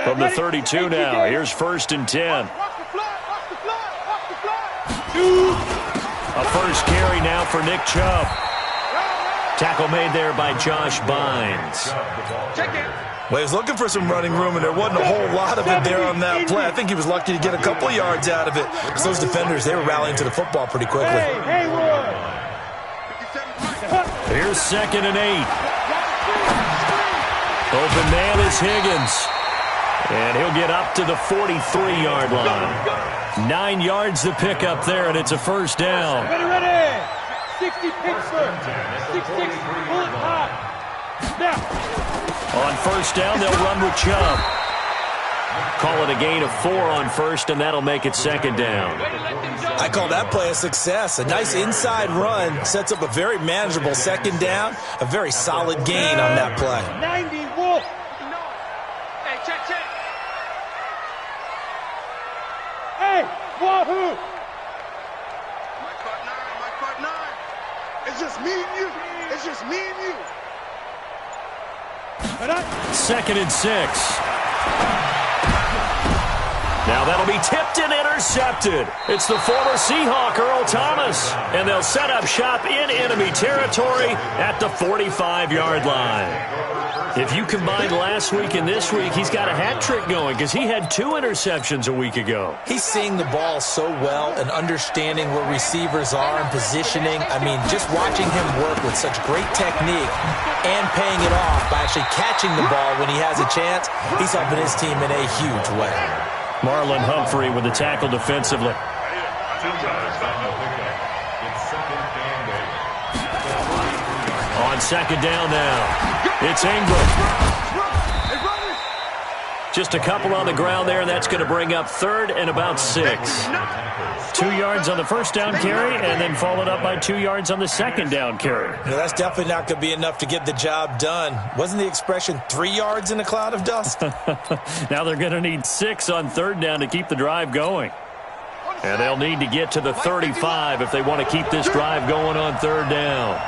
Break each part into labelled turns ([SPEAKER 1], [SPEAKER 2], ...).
[SPEAKER 1] From the 32 now, here's 1st and 10. A first carry now for Nick Chubb. Tackle made there by Josh Bynes.
[SPEAKER 2] Well, he was looking for some running room, and there wasn't a whole lot of it there on that play. I think he was lucky to get a couple yards out of it. Because those defenders, they were rallying to the football pretty quickly.
[SPEAKER 1] Here's 2nd and 8. Open man is Higgins. And he'll get up to the 43-yard line. 9 yards to pick up there, and it's a first down.
[SPEAKER 3] Ready. 60 Pittsburgh. 66 bullet hot. Now.
[SPEAKER 1] On first down, they'll run with Chubb. Call it a gain of 4 on first, and that'll make it 2nd down.
[SPEAKER 2] I call that play a success. A nice inside run sets up a very manageable 2nd down. A very solid gain on that play.
[SPEAKER 3] 90 Wolf.
[SPEAKER 4] Hey, check.
[SPEAKER 3] Hey, Wahoo.
[SPEAKER 4] My part 9. It's just me and you. It's just me and you.
[SPEAKER 1] 2nd and 6. Now that'll be tipped and intercepted. It's the former Seahawk, Earl Thomas. And they'll set up shop in enemy territory at the 45-yard line. If you combine last week and this week, he's got a hat trick going because he had 2 interceptions a week ago.
[SPEAKER 2] He's seeing the ball so well and understanding where receivers are and positioning. I mean, just watching him work with such great technique and paying it off by actually catching the ball when he has a chance, he's helping his team in a huge way.
[SPEAKER 1] Marlon Humphrey with the tackle defensively. On 2nd down now, it's Ingram. Just a couple on the ground there, and that's going to bring up 3rd and about 6. 2 yards on the first down carry, and then followed up by 2 yards on the 2nd down carry.
[SPEAKER 2] No, that's definitely not going to be enough to get the job done. Wasn't the expression 3 yards in a cloud of dust?
[SPEAKER 1] Now they're going to need 6 on 3rd down to keep the drive going. And they'll need to get to the 35 if they want to keep this drive going on 3rd down.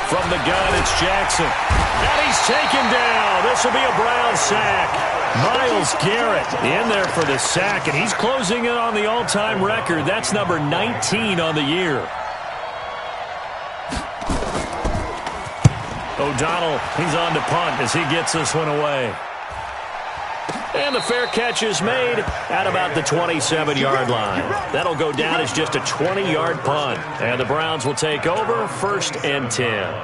[SPEAKER 1] From the gun, it's Jackson. And he's taken down. This will be a Brown sack. Myles Garrett in there for the sack, and he's closing in on the all-time record. That's number 19 on the year. O'Donnell, he's on to punt as he gets this one away. And the fair catch is made at about the 27-yard line. That'll go down as just a 20-yard punt. And the Browns will take over 1st and 10.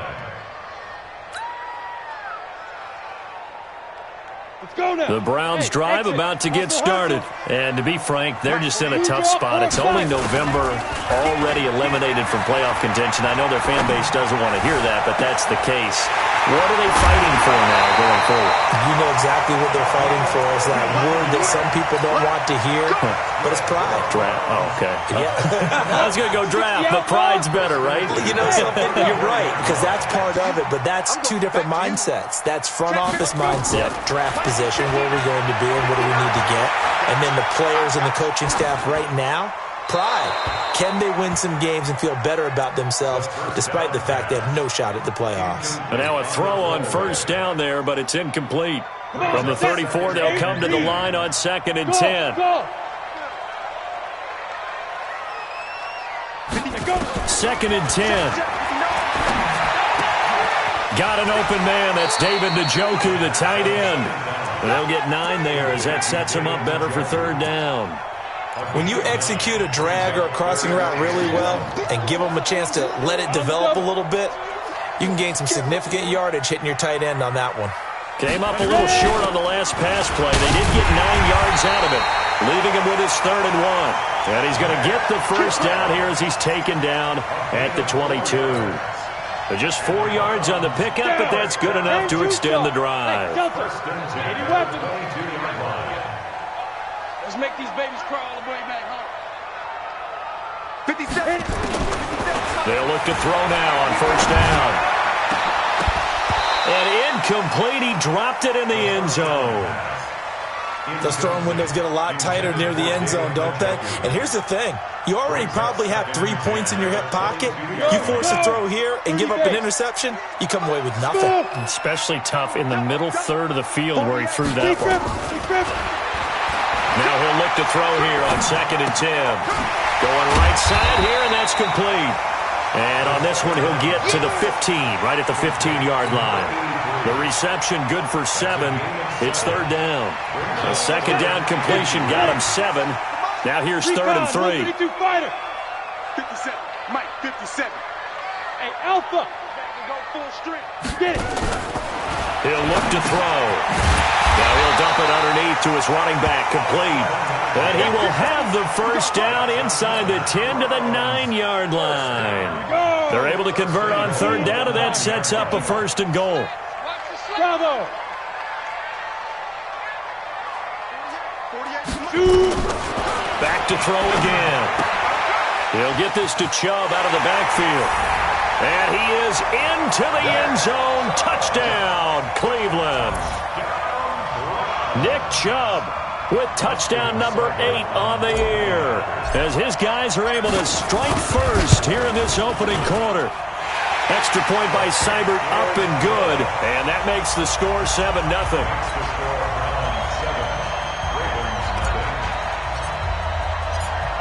[SPEAKER 1] The Browns drive about to get started. And to be frank, they're just in a tough spot. It's only November, already eliminated from playoff contention. I know their fan base doesn't want to hear that, but that's the case. What are they fighting for now going forward?
[SPEAKER 2] You know exactly what they're fighting for. Is that word that some people don't want to hear, but it's pride.
[SPEAKER 1] Draft. Oh, okay.
[SPEAKER 2] Yeah.
[SPEAKER 1] I was going to go draft, but pride's better, right?
[SPEAKER 2] You know something? You're right, because that's part of it, but that's 2 different mindsets. That's front office mindset, draft position, where are we going to be and what do we need to get? And then the players and the coaching staff right now, pride. Can they win some games and feel better about themselves despite the fact they have no shot at the playoffs?
[SPEAKER 1] And now a throw on first down there, but it's incomplete. From the 34, they'll come to the line on 2nd and 10. 2nd and 10. Got an open man. That's David Njoku, the tight end. And they'll get 9 there as that sets them up better for 3rd down.
[SPEAKER 2] When you execute a drag or a crossing route really well and give them a chance to let it develop a little bit, you can gain some significant yardage hitting your tight end on that one.
[SPEAKER 1] Came up a little short on the last pass play. They did get 9 yards out of it, leaving him with his 3rd and 1. And he's going to get the first down here as he's taken down at the 22. Just 4 yards on the pickup, but that's good enough to extend the drive.
[SPEAKER 3] Let's make these babies cry all the way back home.
[SPEAKER 4] 57.
[SPEAKER 1] They'll look to throw now on first down. And incomplete. He dropped it in the end zone.
[SPEAKER 2] Those throwing windows get a lot tighter near the end zone, don't they? And here's the thing. You already probably have 3 points in your hip pocket. You force a throw here and give up an interception, you come away with nothing.
[SPEAKER 1] Especially tough in the middle third of the field where he threw that one. Now he'll look to throw here on 2nd and 10. Going right side here, and that's complete. And on this one, he'll get to the 15, right at the 15-yard line. The reception good for 7. It's 3rd down. A 2nd down completion got him 7. Now here's 3rd and 3.
[SPEAKER 4] 57. Mike, 57.
[SPEAKER 3] Hey, Alpha. Go full strength. Get it.
[SPEAKER 1] He'll look to throw. Now he'll dump it underneath to his running back, complete. And he will have the 1st down inside the 10 to the 9-yard line. They're able to convert on 3rd down, and that sets up a 1st and goal.
[SPEAKER 3] Bravo.
[SPEAKER 1] Back to throw again. He'll get this to Chubb out of the backfield. And he is into the end zone. Touchdown, Cleveland. Nick Chubb with touchdown number 8 on the year, as his guys are able to strike first here in this opening quarter. Extra point by Seibert, up and good, and that makes the score 7-0.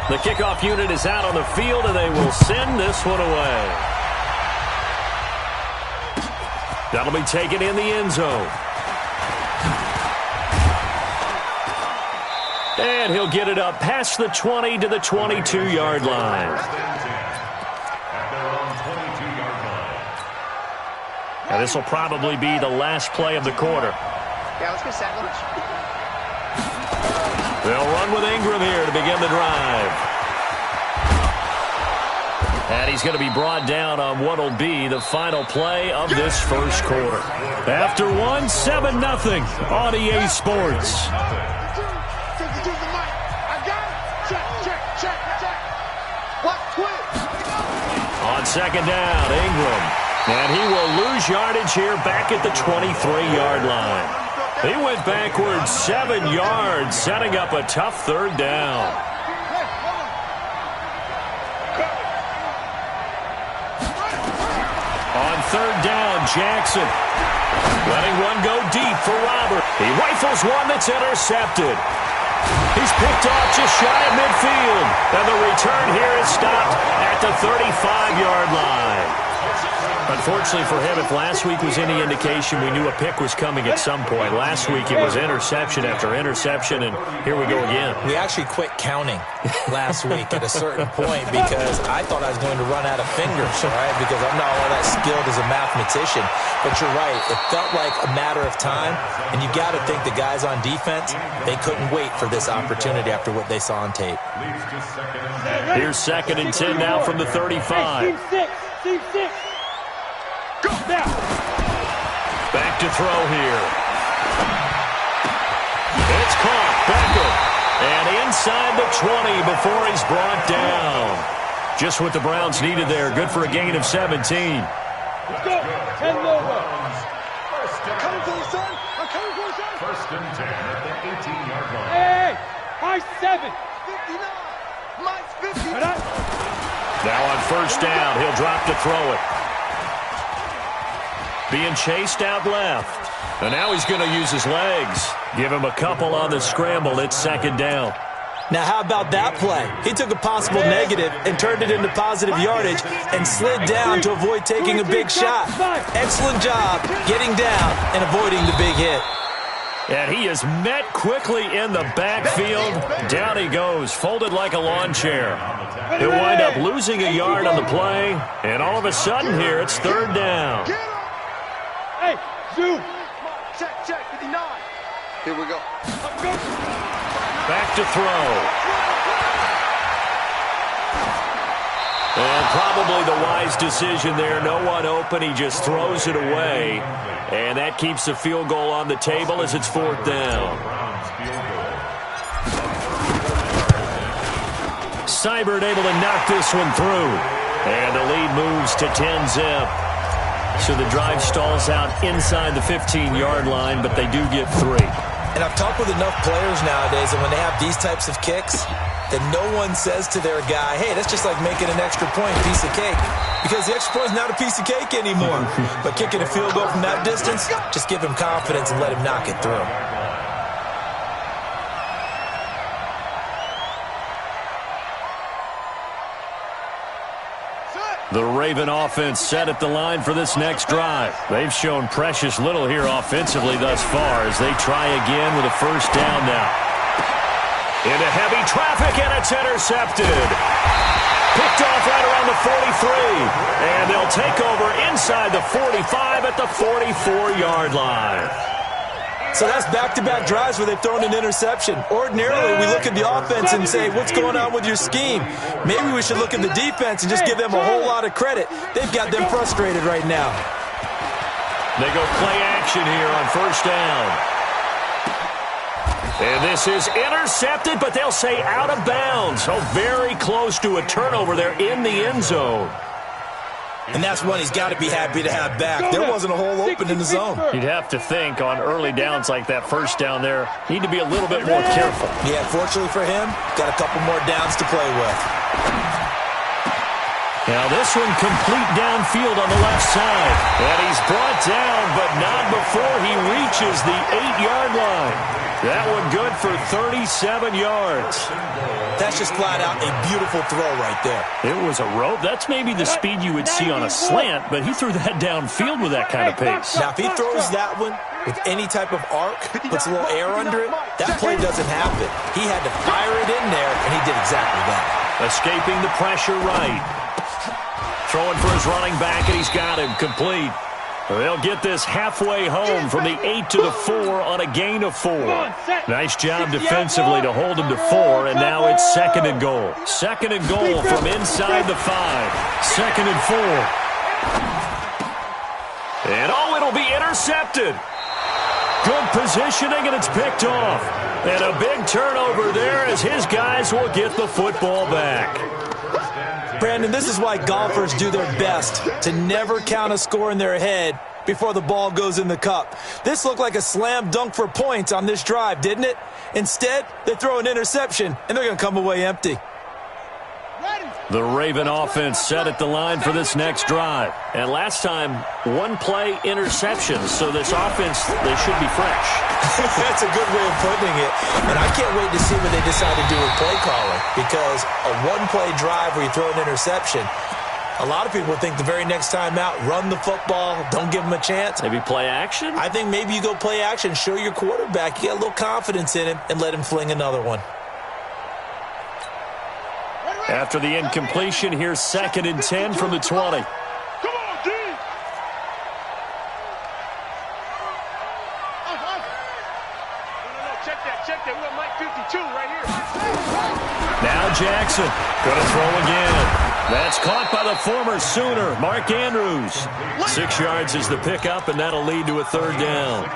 [SPEAKER 1] The kickoff unit is out on the field, and they will send this one away. That'll be taken in the end zone. And he'll get it up past the 20 to the 22-yard line. Now this will probably be the last play of the quarter.
[SPEAKER 5] Yeah, let's go sandwich.
[SPEAKER 1] They'll run with Ingram here to begin the drive. And he's going to be brought down on what will be the final play of this first quarter. After one, 7-0 on EA Sports. On 2nd down, Ingram. And he will lose yardage here back at the 23-yard line. He went backwards 7 yards, setting up a tough 3rd down. On 3rd down, Jackson. Letting one go deep for Robert. He rifles one that's intercepted. He's picked off just shy of midfield. And the return here is stopped at the 35-yard line. Unfortunately for him, if last week was any indication, we knew a pick was coming at some point. Last week it was interception after interception, and here we go again.
[SPEAKER 2] We actually quit counting last week at a certain point because I thought I was going to run out of fingers, all right, because I'm not all that skilled as a mathematician. But you're right. It felt like a matter of time, and you got to think the guys on defense, they couldn't wait for this opportunity after what they saw on tape.
[SPEAKER 1] Here's 2nd and 10 now from the 35.
[SPEAKER 3] Team 6. Go now.
[SPEAKER 1] Back to throw here. It's caught. Beckham. And inside the 20 before he's brought down. Just what the Browns needed there. Good for a gain of 17.
[SPEAKER 3] Let's go. 10 more.
[SPEAKER 4] I'm coming for you, son. I'm coming for you, son.
[SPEAKER 6] 1st and 10 at the 18-yard line.
[SPEAKER 3] Hey, high 7.
[SPEAKER 4] 59. Mike's 50.
[SPEAKER 1] Now on 1st down, he'll drop to throw it. Being chased out left. And now he's going to use his legs. Give him a couple on the scramble. It's 2nd down.
[SPEAKER 2] Now, how about that play? He took a possible negative and turned it into positive yardage and slid down to avoid taking a big shot. Excellent job getting down and avoiding the big hit.
[SPEAKER 1] And he is met quickly in the backfield. Down he goes, folded like a lawn chair. He'll wind up losing a yard on the play. And all of a sudden here, it's 3rd down.
[SPEAKER 3] Hey, zoom.
[SPEAKER 5] Check, 59. Here we go.
[SPEAKER 1] Back to throw. And probably the wise decision there. No one open. He just throws it away. And that keeps the field goal on the table as it's 4th down. Seibert able to knock this one through. And the lead moves to 10-zip. So the drive stalls out inside the 15-yard line, but they do get 3.
[SPEAKER 2] And I've talked with enough players nowadays, and when they have these types of kicks, that no one says to their guy, hey, that's just like making an extra point, piece of cake. Because the extra point is not a piece of cake anymore. But kicking a field goal from that distance, just give him confidence and let him knock it through.
[SPEAKER 1] The Raven offense set at the line for this next drive. They've shown precious little here offensively thus far as they try again with a first down now. Into heavy traffic, and it's intercepted. Picked off right around the 43. And they'll take over inside the 45 at the 44-yard line.
[SPEAKER 2] So that's back-to-back drives where they've thrown an interception. Ordinarily, we look at the offense and say, what's going on with your scheme? Maybe we should look at the defense and just give them a whole lot of credit. They've got them frustrated right now.
[SPEAKER 1] They go play action here on first down. And this is intercepted, but they'll say out of bounds. So very close to a turnover there in the end zone.
[SPEAKER 2] And that's one he's got to be happy to have back. There wasn't a hole open in the zone.
[SPEAKER 1] You'd have to think on early downs like that first down there, need to be a little bit more careful.
[SPEAKER 2] Yeah, fortunately for him, got a couple more downs to play with.
[SPEAKER 1] Now this one complete downfield on the left side. And he's brought down, but not before he reaches the 8-yard line. That one good for 37 yards.
[SPEAKER 2] That's just flat out a beautiful throw right there.
[SPEAKER 1] It was a rope. That's maybe the speed you would see on a slant, but he threw that downfield with that kind of pace.
[SPEAKER 2] Now, if he throws that one with any type of arc, puts a little air under it, that play doesn't happen. He had to fire it in there, and he did exactly that.
[SPEAKER 1] Escaping the pressure right. Throwing for his running back, and he's got him complete. They'll get this halfway home from the 8 to the 4 on a gain of 4. Nice job defensively to hold him to 4, and now it's second and goal. Second and goal from inside the 5. Second and 4. And it'll be intercepted. Good positioning, and it's picked off. And a big turnover there as his guys will get the football back.
[SPEAKER 2] Brandon, this is why golfers do their best to never count a score in their head before the ball goes in the cup. This looked like a slam dunk for points on this drive, didn't it? Instead, they throw an interception, and they're going to come away empty.
[SPEAKER 1] The Raven offense set at the line for this next drive. And last time, one play interception. So this offense, they should be fresh.
[SPEAKER 2] That's a good way of putting it. And I can't wait to see what they decide to do with play calling. Because a one-play drive where you throw an interception, a lot of people think the very next time out, run the football, don't give them a chance.
[SPEAKER 1] Maybe play action?
[SPEAKER 2] I think maybe you go play action, show your quarterback, you got a little confidence in him, and let him fling another one.
[SPEAKER 1] After the incompletion, here's second and 10 from the 20.
[SPEAKER 3] Come on, D! No, check that. We got Mike 52 right here.
[SPEAKER 1] Now Jackson, gonna throw again. That's caught by the former Sooner, Mark Andrews. 6 yards is the pickup, and that'll lead to a third down.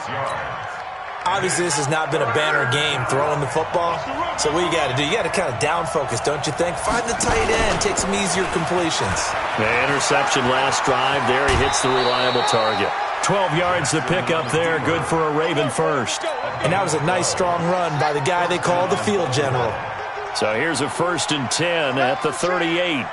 [SPEAKER 2] Obviously, this has not been a banner game throwing the football. So what you got to do, you got to kind of down focus, don't you think? Find the tight end, take some easier completions.
[SPEAKER 1] The interception last drive. There he hits the reliable target. 12 yards to pick up there. Good for a Raven first.
[SPEAKER 2] And that was a nice, strong run by the guy they call the field general.
[SPEAKER 1] So here's a first and 10 at the 38.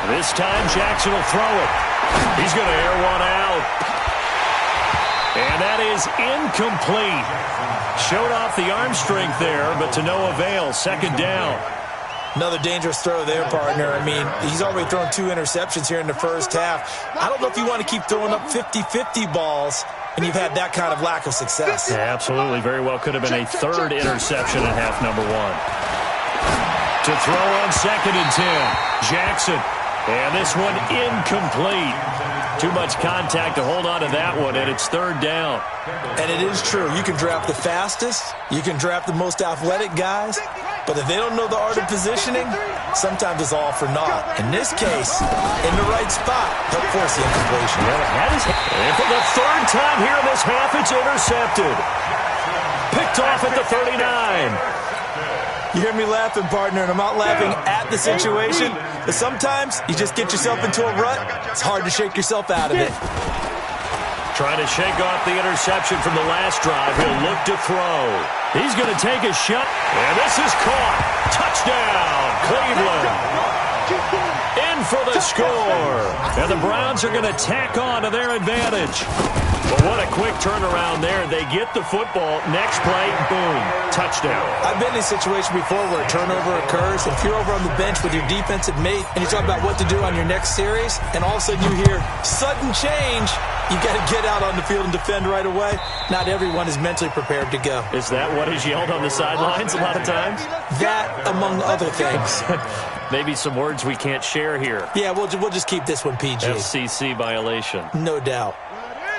[SPEAKER 1] This time, Jackson will throw it. He's going to air one out. And that is incomplete. Showed off the arm strength there, but to no avail. Second down.
[SPEAKER 2] Another dangerous throw there, partner. I mean, he's already thrown 2 interceptions here in the first half. I don't know if you want to keep throwing up 50-50 balls, and you've had that kind of lack of success.
[SPEAKER 1] Yeah, absolutely. Very well could have been a third interception in half number 1. To throw on second and 10. Jackson. And this one incomplete. Too much contact to hold on to that one, and it's third down.
[SPEAKER 2] And it is true. You can draft the fastest. You can draft the most athletic guys. But if they don't know the art of positioning, sometimes it's all for naught. In this case, in the right spot, they'll force the incompletion.
[SPEAKER 1] And for the third time here in this half, it's intercepted. Picked off at the 39.
[SPEAKER 2] You hear me laughing, partner, and I'm not laughing at the situation. But sometimes you just get yourself into a rut. It's hard to shake yourself out of it.
[SPEAKER 1] Trying to shake off the interception from the last drive. He'll look to throw. He's going to take a shot. And this is caught. Touchdown, Cleveland. In for the score. And the Browns are going to tack on to their advantage. But what a quick turnaround there. They get the football. Next play, boom, touchdown.
[SPEAKER 2] I've been in a situation before where a turnover occurs. If you're over on the bench with your defensive mate and you talk about what to do on your next series, and all of a sudden you hear sudden change, you got to get out on the field and defend right away. Not everyone is mentally prepared to go.
[SPEAKER 1] Is that what is yelled on the sidelines a lot of times?
[SPEAKER 2] That, among other things.
[SPEAKER 1] Maybe some words we can't share here.
[SPEAKER 2] Yeah, we'll just keep this one PG.
[SPEAKER 1] FCC violation.
[SPEAKER 2] No doubt.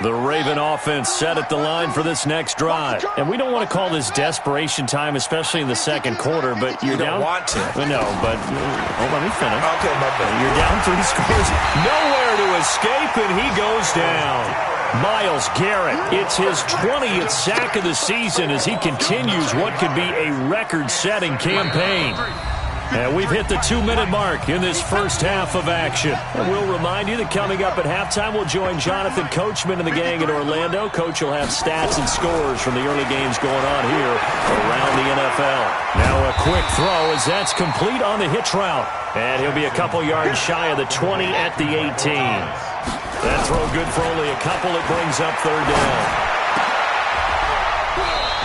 [SPEAKER 1] The Raven offense set at the line for this next drive. And we don't want to call this desperation time, especially in the second quarter, but you're down.
[SPEAKER 2] You don't want to.
[SPEAKER 1] No, but let me finish.
[SPEAKER 2] Okay, my bad.
[SPEAKER 1] You're down 3 scores. Nowhere to escape, and he goes down. Myles Garrett, it's his 20th sack of the season as he continues what could be a record-setting campaign. And we've hit the 2-minute mark in this first half of action. And we'll remind you that coming up at halftime, we'll join Jonathan Coachman and the gang in Orlando. Coach will have stats and scores from the early games going on here around the NFL. Now a quick throw as that's complete on the hitch route. And he'll be a couple yards shy of the 20 at the 18. That throw good for only a couple. It brings up third down.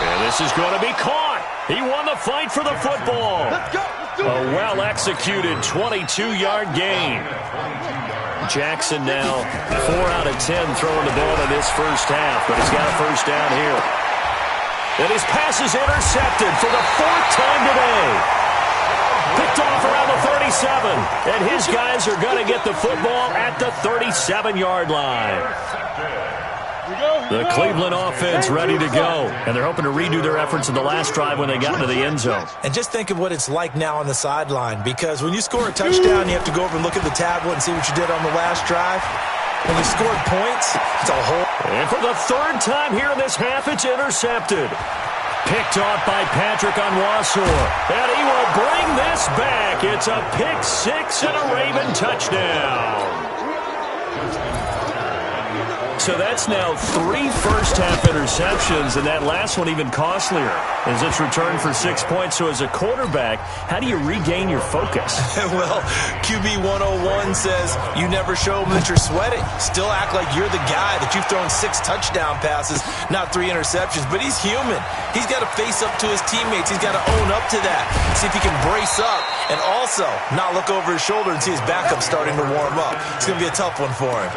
[SPEAKER 1] And this is going to be caught. He won the fight for the football.
[SPEAKER 4] Let's go.
[SPEAKER 1] A well-executed 22-yard gain. Jackson now 4 out of 10 throwing the ball in this first half, but he's got a first down here. And his pass is intercepted for the 4th time today. Picked off around the 37, and his guys are going to get the football at the 37-yard line. The Cleveland offense ready to go, and they're hoping to redo their efforts in the last drive when they got into the end zone.
[SPEAKER 2] And just think of what it's like now on the sideline, because when you score a touchdown, you have to go over and look at the tablet and see what you did on the last drive. When you scored points, it's a whole...
[SPEAKER 1] And for the 3rd time here in this half, it's intercepted. Picked off by Patrick Onwuasor. And he will bring this back. It's a pick 6 and a Raven touchdown. So that's now 3 first-half interceptions, and that last one even costlier as it's returned for 6 points. So as a quarterback, how do you regain your focus?
[SPEAKER 2] Well, QB 101 says you never show them that you're sweating. Still act like you're the guy, that you've thrown 6 touchdown passes, not 3 interceptions. But he's human. He's got to face up to his teammates. He's got to own up to that. See if he can brace up and also not look over his shoulder and see his backup starting to warm up. It's going to be a tough one for him.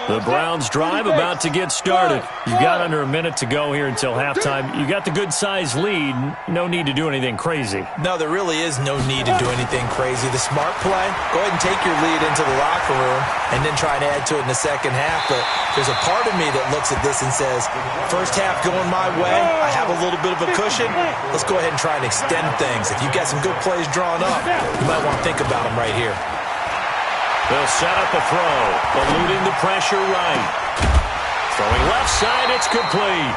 [SPEAKER 1] The Browns drive about to get started. You've got under a minute to go here until halftime. You got the good-sized lead. No need to do anything crazy.
[SPEAKER 2] No, there really is no need to do anything crazy. The smart play, go ahead and take your lead into the locker room and then try and add to it in the second half. But there's a part of me that looks at this and says, first half going my way, I have a little bit of a cushion. Let's go ahead and try and extend things. If you've got some good plays drawn up, you might want to think about them right here.
[SPEAKER 1] They'll set up a throw, eluding the pressure right. Throwing left side, it's complete.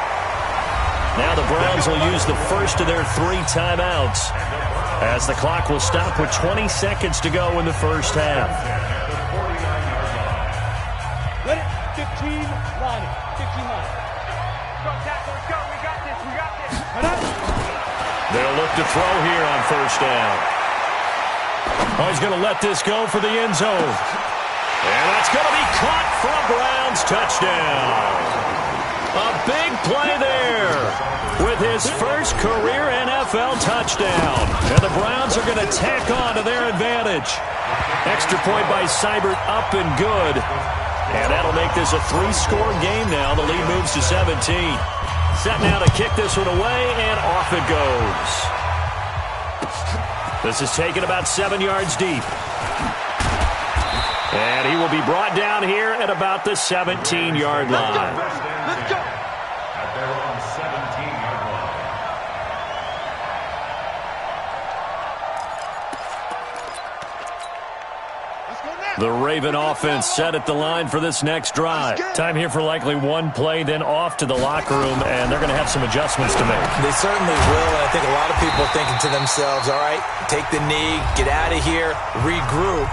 [SPEAKER 1] Now the Browns will use the first of their 3 timeouts as the clock will stop with 20 seconds to go in the first half.
[SPEAKER 3] 15 line. 15 line. Go, tackle, let's go. We got this. We got this.
[SPEAKER 1] They'll look to throw here on first down. Oh, he's going to let this go for the end zone. And that's going to be caught for a Browns touchdown. A big play there with his first career NFL touchdown. And the Browns are going to tack on to their advantage. Extra point by Seibert, up and good. And that'll make this a 3-score game now. The lead moves to 17. Set now to kick this one away, and off it goes. This is taken about 7 yards deep. And he will be brought down here at about the 17-yard line.
[SPEAKER 3] Let's go.
[SPEAKER 6] At their own 17-yard line.
[SPEAKER 1] The Raven offense set at the line for this next drive. Time here for likely one play, then off to the locker room, and they're going to have some adjustments to make.
[SPEAKER 2] They certainly will, and I think a lot of people are thinking to themselves, all right, take the knee, get out of here, regroup.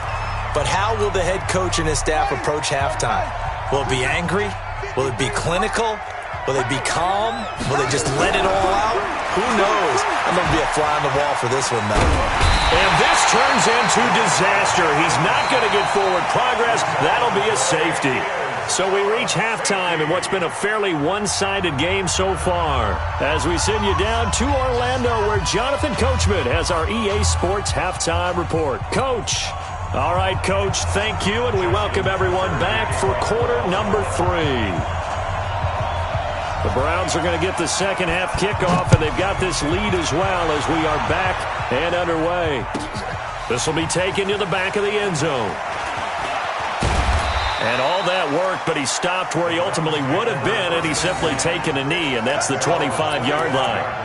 [SPEAKER 2] But how will the head coach and his staff approach halftime? Will it be angry? Will it be clinical? Will they be calm? Will they just let it all out? Who knows? I'm going to be a fly on the wall for this one, though.
[SPEAKER 1] And this turns into disaster. He's not going to get forward progress. That'll be a safety. So we reach halftime in what's been a fairly one-sided game so far. As we send you down to Orlando, where Jonathan Coachman has our EA Sports Halftime Report. Coach. All right, Coach, thank you, and we welcome everyone back for quarter number 3. The Browns are going to get the second half kickoff, and they've got this lead as well as we are back and underway. This will be taken to the back of the end zone. And all that worked, but he stopped where he ultimately would have been, and he's simply taken a knee, and that's the 25-yard line.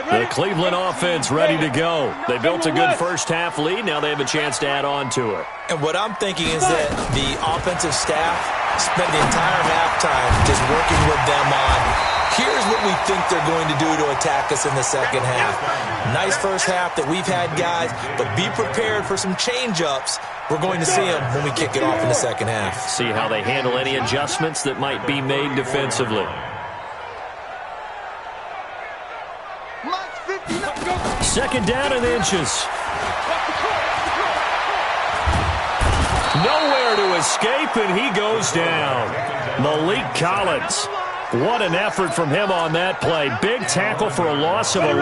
[SPEAKER 1] The Cleveland offense ready to go. They built a good first-half lead. Now they have a chance to add on to it.
[SPEAKER 2] And what I'm thinking is that the offensive staff spent the entire halftime just working with them on, here's what we think they're going to do to attack us in the second half. Nice first half that we've had, guys, but be prepared for some change-ups. We're going to see them when we kick it off in the second half.
[SPEAKER 1] See how they handle any adjustments that might be made defensively. Second down and inches. Nowhere to escape, and he goes down. Malik Collins. What an effort from him on that play. Big tackle for a loss of 11.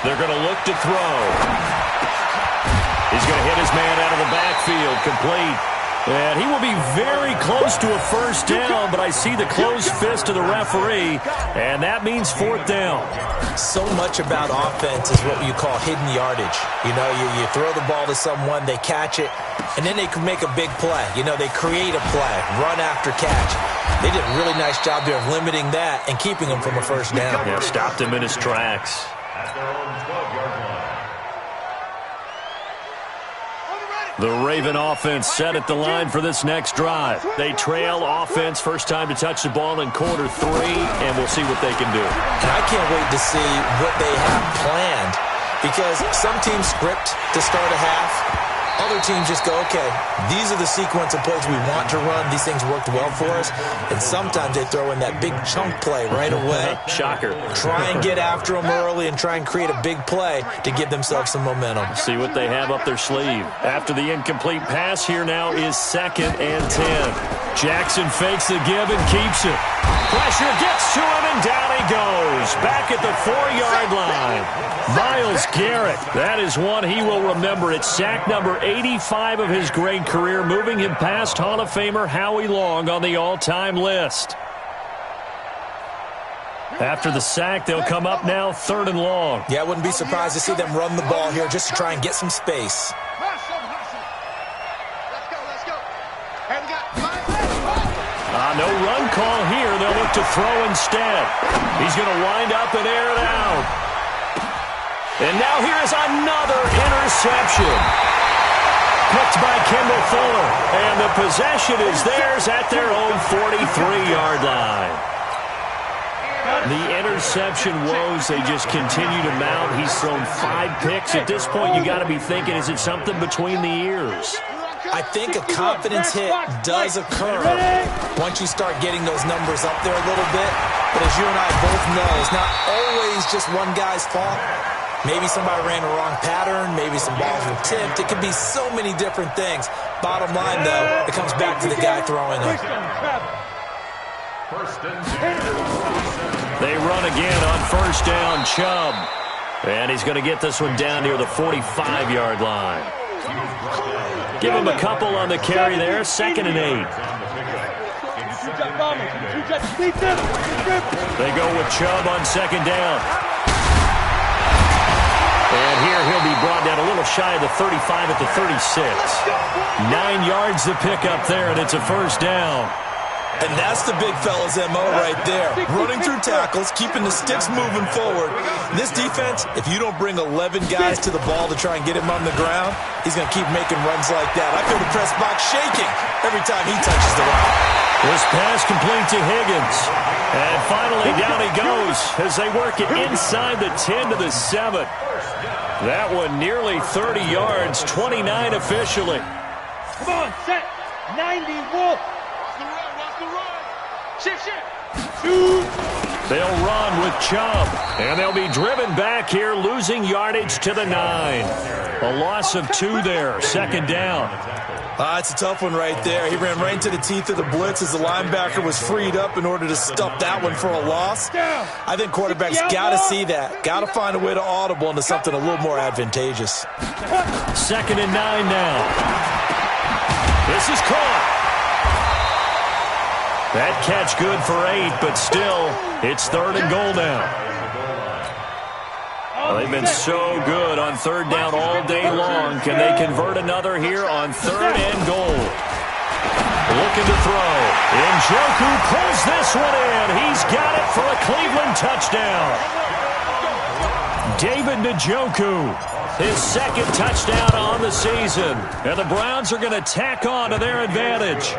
[SPEAKER 1] They're going to look to throw. He's going to hit his man out of the backfield, complete. And he will be very close to a first down, but I see the closed fist of the referee, and that means fourth down.
[SPEAKER 2] So much about offense is what you call hidden yardage. You know, you throw the ball to someone, they catch it, and then they can make a big play. You know, they create a play, run after catch. They did a really nice job there of limiting that and keeping him from a first down.
[SPEAKER 1] Yeah, stopped him in his tracks.
[SPEAKER 6] At their own 12-yard line.
[SPEAKER 1] The Raven offense set at the line for this next drive. They trail offense, first time to touch the ball in quarter 3, and we'll see what they can do.
[SPEAKER 2] And I can't wait to see what they have planned, because some teams script to start a half. Other teams just go, okay, these are the sequence of plays we want to run. These things worked well for us. And sometimes they throw in that big chunk play right away.
[SPEAKER 1] Shocker.
[SPEAKER 2] Try and get after them early and try and create a big play to give themselves some momentum.
[SPEAKER 1] See what they have up their sleeve. After the incomplete pass, here now is 2nd and 10. Jackson fakes the give and keeps it. Pressure gets to him, and down he goes. Back at the 4-yard line. Myles Garrett. That is one he will remember. It's sack number 85 of his great career, moving him past Hall of Famer Howie Long on the all-time list. After the sack, they'll come up now 3rd and long.
[SPEAKER 2] Yeah, I wouldn't be surprised to see them run the ball here just to try and get some space.
[SPEAKER 1] No run call here. They'll look to throw instead. He's going to wind up and air it out. And now here is another interception. Picked by Kendall Fuller. And the possession is theirs at their own 43-yard line. The interception woes, they just continue to mount. He's thrown 5 picks. At this point, you got to be thinking, is it something between the ears?
[SPEAKER 2] I think a confidence hit does occur once you start getting those numbers up there a little bit. But as you and I both know, it's not always just one guy's fault. Maybe somebody ran the wrong pattern. Maybe some balls were tipped. It could be so many different things. Bottom line, though, it comes back to the guy throwing them.
[SPEAKER 1] They run again on first down, Chubb. And he's going to get this one down near the 45-yard line. Give him a couple on the carry there, 2nd and 8. They go with Chubb on 2nd down. And here he'll be brought down a little shy of the 35 at the 36. 9 yards to pick up there, and it's a first down.
[SPEAKER 2] And that's the big fella's MO right there. Running through tackles, keeping the sticks moving forward. This defense, if you don't bring 11 guys to the ball to try and get him on the ground, he's going to keep making runs like that. I feel the press box shaking every time he touches the rock.
[SPEAKER 1] This pass complete to Higgins. And finally down he goes as they work it inside the 10 to the 7. That one nearly 30 yards, 29 officially.
[SPEAKER 3] Come on, set. 90, Wolf. Shift.
[SPEAKER 1] They'll run with Chubb, and they'll be driven back here, losing yardage to the 9. A loss of 2 there, second down.
[SPEAKER 2] It's a tough one right there. He ran right into the teeth of the blitz as the linebacker was freed up in order to stop that one for a loss. I think quarterbacks got to see that. Got to find a way to audible into something a little more advantageous.
[SPEAKER 1] Second and 9 now. This is caught. That catch good for 8, but still, it's third and goal now. Well, they've been so good on third down all day long. Can they convert another here on third and goal? Looking to throw. Njoku pulls this one in. He's got it for a Cleveland touchdown. David Njoku, his second touchdown on the season. And the Browns are going to tack on to their advantage.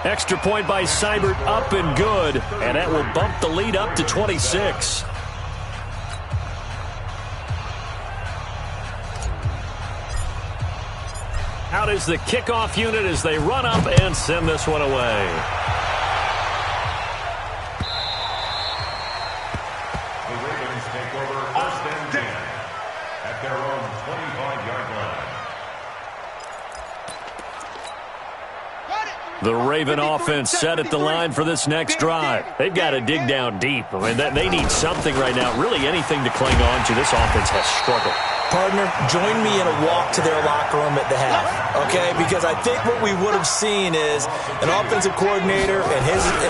[SPEAKER 1] Extra point by Seibert, up and good, and that will bump the lead up to 26. Out is the kickoff unit as they run up and send this one away.
[SPEAKER 6] The Ravens take over first and 10 at their own 25-yard line.
[SPEAKER 1] The Raven offense set at the line for this next drive. They've got to dig down deep. I mean, they need something right now, really anything to cling on to. This offense has struggled.
[SPEAKER 2] Partner, join me in a walk to their locker room at the half, okay? Because I think what we would have seen is an offensive coordinator and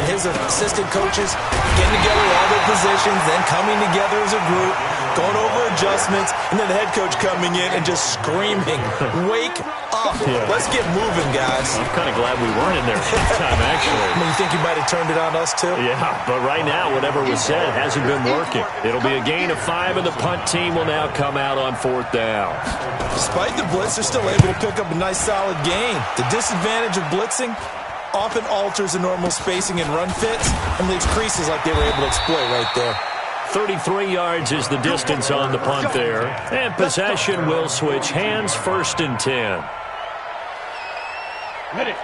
[SPEAKER 2] his assistant coaches getting together all their positions, then coming together as a group, going over adjustments, and then the head coach coming in and just screaming, "Wake up.
[SPEAKER 1] Yeah.
[SPEAKER 2] Let's get moving, guys."
[SPEAKER 1] I'm kind of glad we weren't in there at the time, actually.
[SPEAKER 2] I mean, you think you might have turned it on us, too?
[SPEAKER 1] Yeah, but right now, whatever was said hasn't been working. It'll be a gain of 5, and the punt team will now come out on fourth down.
[SPEAKER 2] Despite the blitz, they're still able to pick up a nice, solid gain. The disadvantage of blitzing often alters the normal spacing and run fits and leaves creases like they were able to exploit right there.
[SPEAKER 1] 33 yards is the distance on the punt there. And possession will switch hands, first and 10.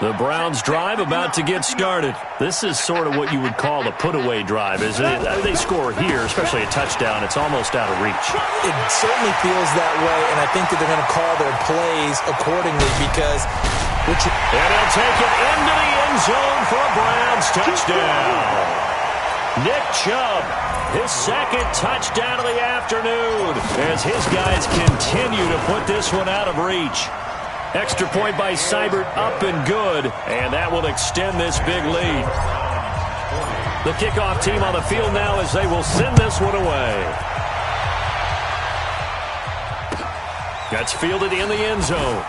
[SPEAKER 1] The Browns drive about to get started. This is sort of what you would call a put-away drive, isn't it? They score here, especially a touchdown. It's almost out of reach.
[SPEAKER 2] It certainly feels that way, and I think that they're going to call their plays accordingly because...
[SPEAKER 1] And he'll take it into the end zone for a Browns touchdown. Nick Chubb, his second touchdown of the afternoon, as his guys continue to put this one out of reach. Extra point by Seibert, up and good, and that will extend this big lead. The kickoff team on the field now as they will send this one away. That's fielded in the end zone.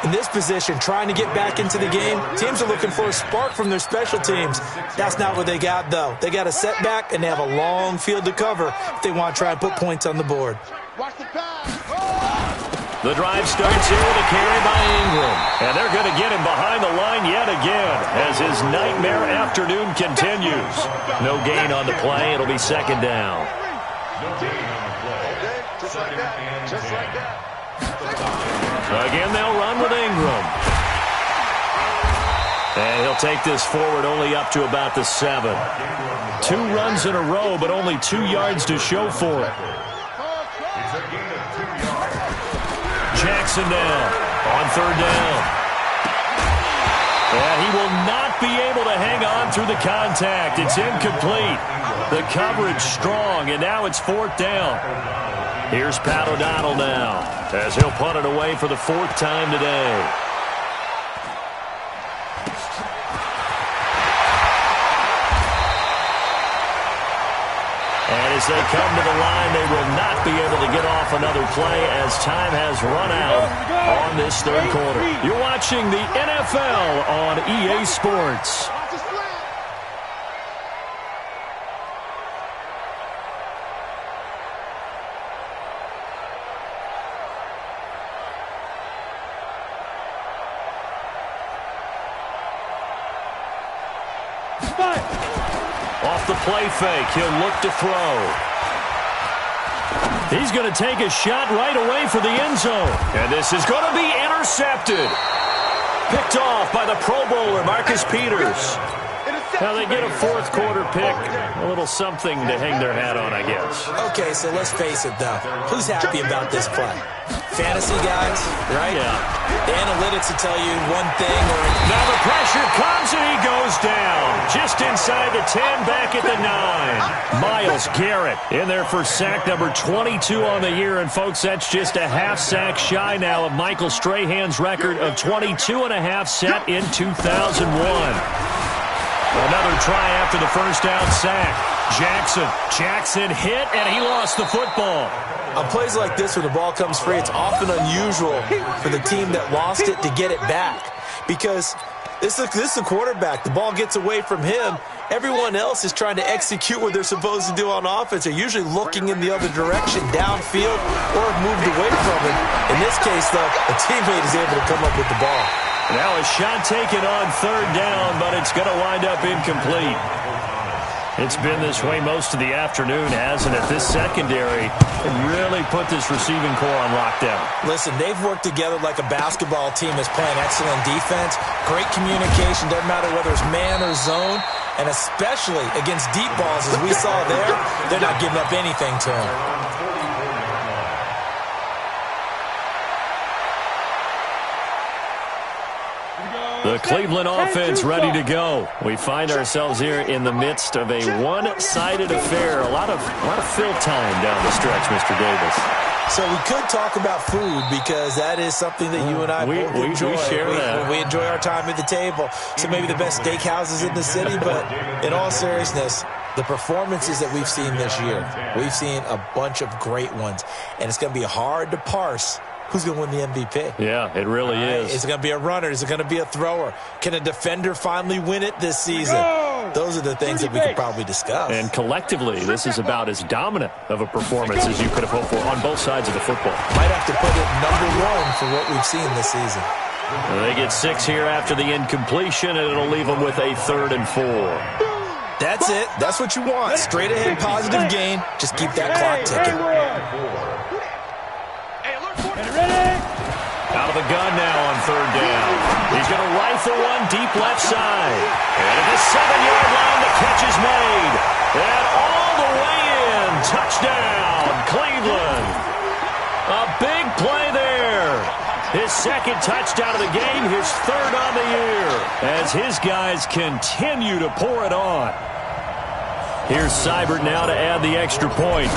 [SPEAKER 2] In this position, trying to get back into the game, teams are looking for a spark from their special teams. That's not what they got, though. They got a setback, and they have a long field to cover if they want to try and put points on the board.
[SPEAKER 1] The drive starts here with a carry by Ingram. And they're going to get him behind the line yet again as his nightmare afternoon continues. No gain on the play. It'll be second down.
[SPEAKER 6] No gain on the play.
[SPEAKER 4] Just like that. Just like that.
[SPEAKER 1] Again, they'll run with Ingram. And he'll take this forward only up to about the 7. 2 runs in a row, but only 2 yards to show for it.
[SPEAKER 6] It's a gain of 2 yards.
[SPEAKER 1] Jackson now on third down. And he will not be able to hang on through the contact. It's incomplete. The coverage strong, and now it's fourth down. Here's Pat O'Donnell now, as he'll punt it away for the 4th time today. And as they come to the line, they will not be able to get off off another play as time has run out on this third quarter. You're watching the NFL on EA Sports. Off the play fake, he'll look to throw. He's going to take a shot right away for the end zone. And this is going to be intercepted. Picked off by the Pro Bowler, Marcus Peters. Now they get a fourth quarter pick. A little something to hang their hat on, I guess.
[SPEAKER 2] Okay, so let's face it, though. Who's happy about this play? Fantasy guys, right?
[SPEAKER 1] Yeah.
[SPEAKER 2] The analytics will tell you one thing or...
[SPEAKER 1] Now the pressure comes and he goes down. Just inside the 10, back at the 9. Myles Garrett in there for sack number 22 on the year. And, folks, that's just a half sack shy now of Michael Strahan's record of 22 and a half set in 2001. Another try after the first down sack. Jackson hit, and he lost the football.
[SPEAKER 2] On plays like this where the ball comes free, it's often unusual for the team that lost it to get it back. Because this is a quarterback. The ball gets away from him. Everyone else is trying to execute what they're supposed to do on offense. They're usually looking in the other direction, downfield, or moved away from him. In this case, though, a teammate is able to come up with the ball.
[SPEAKER 1] Now a shot taken on third down, but it's going to wind up incomplete. It's been this way most of the afternoon, hasn't it? This secondary can really put this receiving core on lockdown.
[SPEAKER 2] Listen, they've worked together like a basketball team that's playing excellent defense. Great communication, doesn't matter whether it's man or zone. And especially against deep balls, as we saw there, they're not giving up anything to them.
[SPEAKER 1] The Cleveland offense ready to go. We find ourselves here in the midst of a one-sided affair. A lot of fill time down the stretch, Mr. Davis.
[SPEAKER 2] So we could talk about food because that is something that you and I both enjoy.
[SPEAKER 1] We share that.
[SPEAKER 2] We enjoy our time at the table. So maybe the best steakhouses in the city, but in all seriousness, the performances that we've seen this year, we've seen a bunch of great ones, and it's going to be hard to parse who's going to win the MVP.
[SPEAKER 1] Yeah, it really is.
[SPEAKER 2] Is it going to be a runner? Is it going to be a thrower? Can a defender finally win it this season? Those are the things that we could probably discuss.
[SPEAKER 1] And collectively, this is about as dominant of a performance as you could have hoped for on both sides of the football.
[SPEAKER 2] Might have to put it #1 for what we've seen this season.
[SPEAKER 1] They get 6 here after the incompletion, and it'll leave them with a 3rd and 4.
[SPEAKER 2] That's it. That's what you want. Straight ahead, positive gain. Just keep that clock ticking.
[SPEAKER 1] Out of the gun now on 3rd down. He's going to rifle one deep left side. And at the 7-yard line, the catch is made. And all the way in. Touchdown, Cleveland. A big play there. His 2nd touchdown of the game, his 3rd on the year. As his guys continue to pour it on. Here's Seibert now to add the extra point.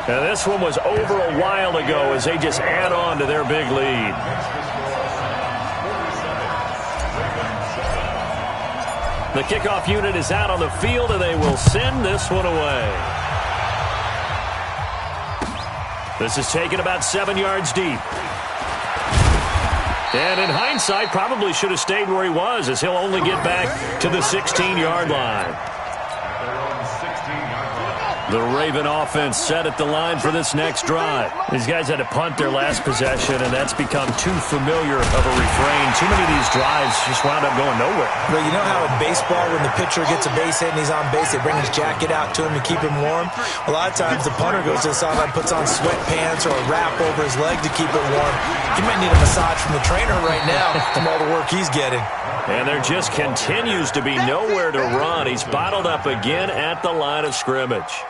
[SPEAKER 1] Now, this one was over a while ago as they just add on to their big lead. The kickoff unit is out on the field, and they will send this one away. This is taken about 7 yards deep. And in hindsight, probably should have stayed where he was, as he'll only get back to the 16-yard line. The Raven offense set at the line for this next drive. These guys had to punt their last possession, and that's become too familiar of a refrain. Too many of these drives just wound up going nowhere.
[SPEAKER 2] Well, you know how in baseball, when the pitcher gets a base hit and he's on base, they bring his jacket out to him to keep him warm? A lot of times the punter goes to the sideline, puts on sweatpants or a wrap over his leg to keep it warm. He might need a massage from the trainer right now from all the work he's getting.
[SPEAKER 1] And there just continues to be nowhere to run. He's bottled up again at the line of scrimmage.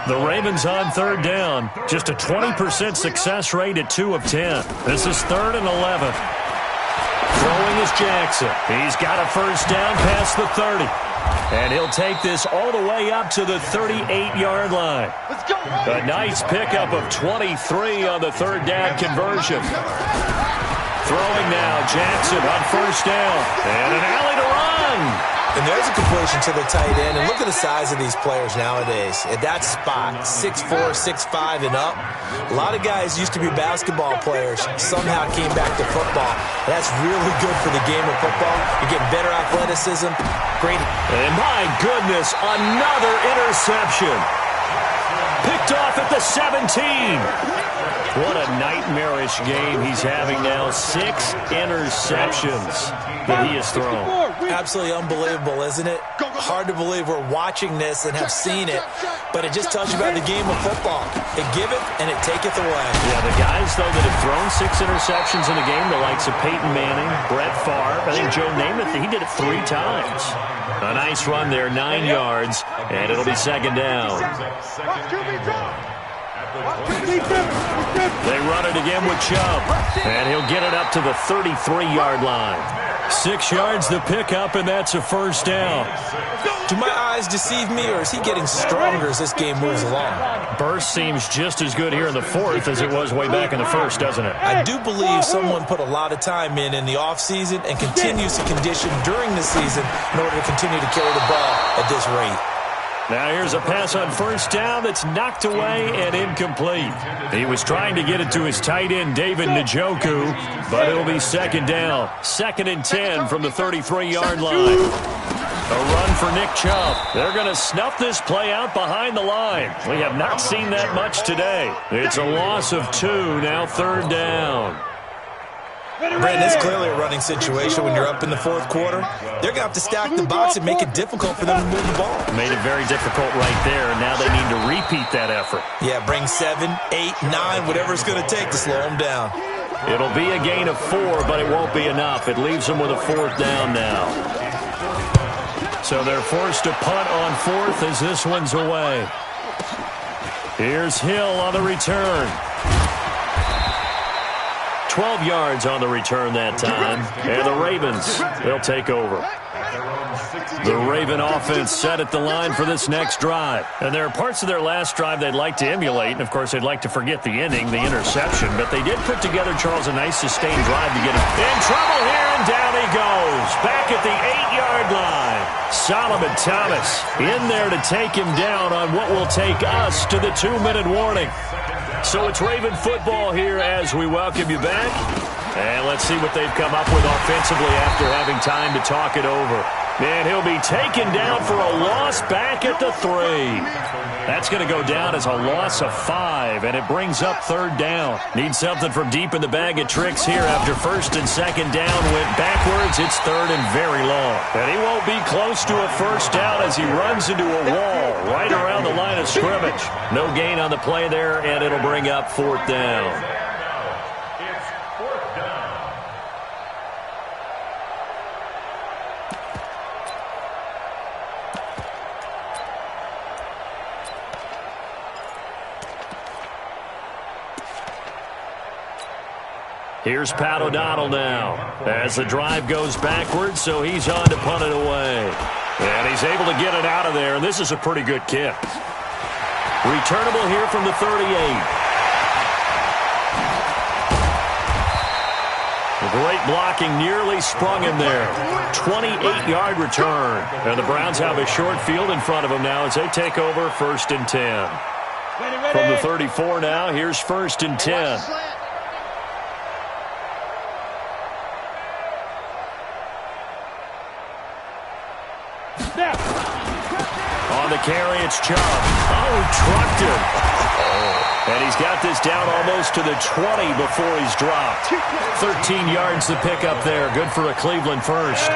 [SPEAKER 1] The Ravens on 3rd down. Just a 20% success rate at 2 of 10. This is 3rd and 11. Throwing is Jackson. He's got a first down past the 30. And he'll take this all the way up to the 38-yard line. A nice pickup of 23 on the 3rd down conversion. Throwing now, Jackson on first down. And an alley to run.
[SPEAKER 2] And there's a completion to the tight end. And look at the size of these players nowadays. At that spot, 6'4", 6'5", and up. A lot of guys used to be basketball players, somehow came back to football. That's really good for the game of football. You're getting better athleticism. Great.
[SPEAKER 1] And my goodness, another interception. Picked off at the 17. What a nightmarish game he's having now. 6 interceptions that he has thrown.
[SPEAKER 2] Absolutely unbelievable, isn't it? Hard to believe we're watching this and have seen it, but it just tells you about the game of football. It giveth and it taketh away.
[SPEAKER 1] Yeah, the guys, though, that have thrown 6 interceptions in a game, the likes of Peyton Manning, Brett Favre, I think Joe Namath, he did it 3 times. A nice run there, 9 yards, and it'll be second down. They run it again with Chubb, and he'll get it up to the 33-yard line. 6 yards the pickup, and that's a first down.
[SPEAKER 2] Do my eyes deceive me, or is he getting stronger as this game moves along?
[SPEAKER 1] Burst seems just as good here in the fourth as it was way back in the first, doesn't it?
[SPEAKER 2] I do believe someone put a lot of time in the offseason and continues to condition during the season in order to continue to carry the ball at this rate.
[SPEAKER 1] Now here's a pass on first down that's knocked away and incomplete. He was trying to get it to his tight end, David Njoku, but it'll be second down. 2nd and 10 from the 33-yard line. A run for Nick Chubb. They're going to snuff this play out behind the line. We have not seen that much today. It's a loss of 2, now 3rd down.
[SPEAKER 2] Brandon, it's clearly a running situation when you're up in the 4th quarter. They're going to have to stack the box and make it difficult for them to move the ball.
[SPEAKER 1] Made it very difficult right there. Now they need to repeat that effort.
[SPEAKER 2] Yeah, bring 7, 8, 9, whatever it's going to take to slow them down.
[SPEAKER 1] It'll be a gain of 4, but it won't be enough. It leaves them with a 4th down now. So they're forced to punt on 4th as this one's away. Here's Hill on the return. 12 yards on the return that time. And the Ravens, they'll take over. The Raven offense set at the line for this next drive. And there are parts of their last drive they'd like to emulate. And, of course, they'd like to forget the ending, the interception. But they did put together, Charles, a nice sustained drive to get him in trouble here. And down he goes. Back at the 8-yard line. Solomon Thomas in there to take him down on what will take us to the 2-minute warning. So it's Raven football here as we welcome you back. And let's see what they've come up with offensively after having time to talk it over. And he'll be taken down for a loss back at the 3. That's going to go down as a loss of 5, and it brings up 3rd down. Need something from deep in the bag of tricks here after 1st and 2nd down went backwards. It's 3rd and very long. And he won't be close to a first down as he runs into a wall right around the line of scrimmage. No gain on the play there, and it'll bring up 4th down. Here's Pat O'Donnell now as the drive goes backwards, so he's on to punt it away. And he's able to get it out of there, and this is a pretty good kick. Returnable here from the 38. Great blocking, nearly sprung him there. 28-yard return. And the Browns have a short field in front of them now as they take over 1st and 10. From the 34 now, here's 1st and 10. On the carry, it's Chubb. Oh, trucked him. And he's got this down almost to the 20 before he's dropped. 13 yards to pick up there. Good for a Cleveland first.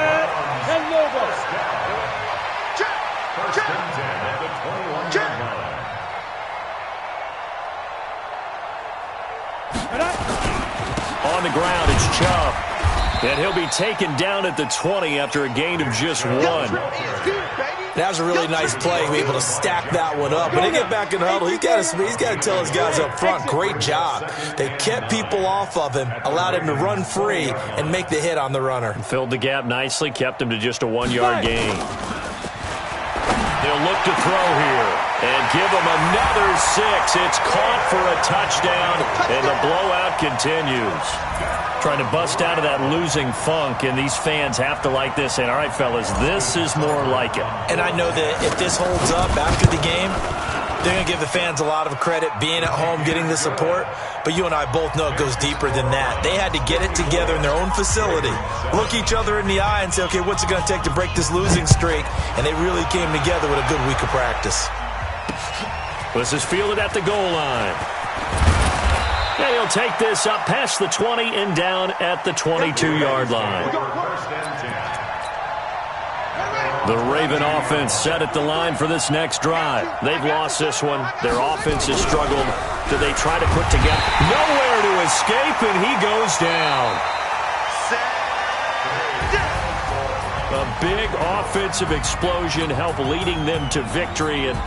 [SPEAKER 1] On the ground, it's Chubb. And he'll be taken down at the 20 after a gain of just 1.
[SPEAKER 2] That was a really nice play, to be able to stack that one up. When they get back in the huddle, he's got to tell his guys up front, great job. They kept people off of him, allowed him to run free, and make the hit on the runner.
[SPEAKER 1] Filled the gap nicely, kept him to just a 1-yard gain. They'll look to throw here and give him another 6. It's caught for a touchdown, and the blowout continues. Trying to bust out of that losing funk, and these fans have to like this. And, all right, fellas, this is more like it.
[SPEAKER 2] And I know that if this holds up after the game, they're going to give the fans a lot of credit, being at home, getting the support. But you and I both know it goes deeper than that. They had to get it together in their own facility, look each other in the eye and say, okay, what's it going to take to break this losing streak? And they really came together with a good week of practice.
[SPEAKER 1] This is fielded at the goal line. And he'll take this up past the 20 and down at the 22-yard line. The Raven offense set at the line for this next drive. They've lost this one. Their offense has struggled. Do they try to put together? Nowhere to escape, and he goes down. A big offensive explosion helped leading them to victory, and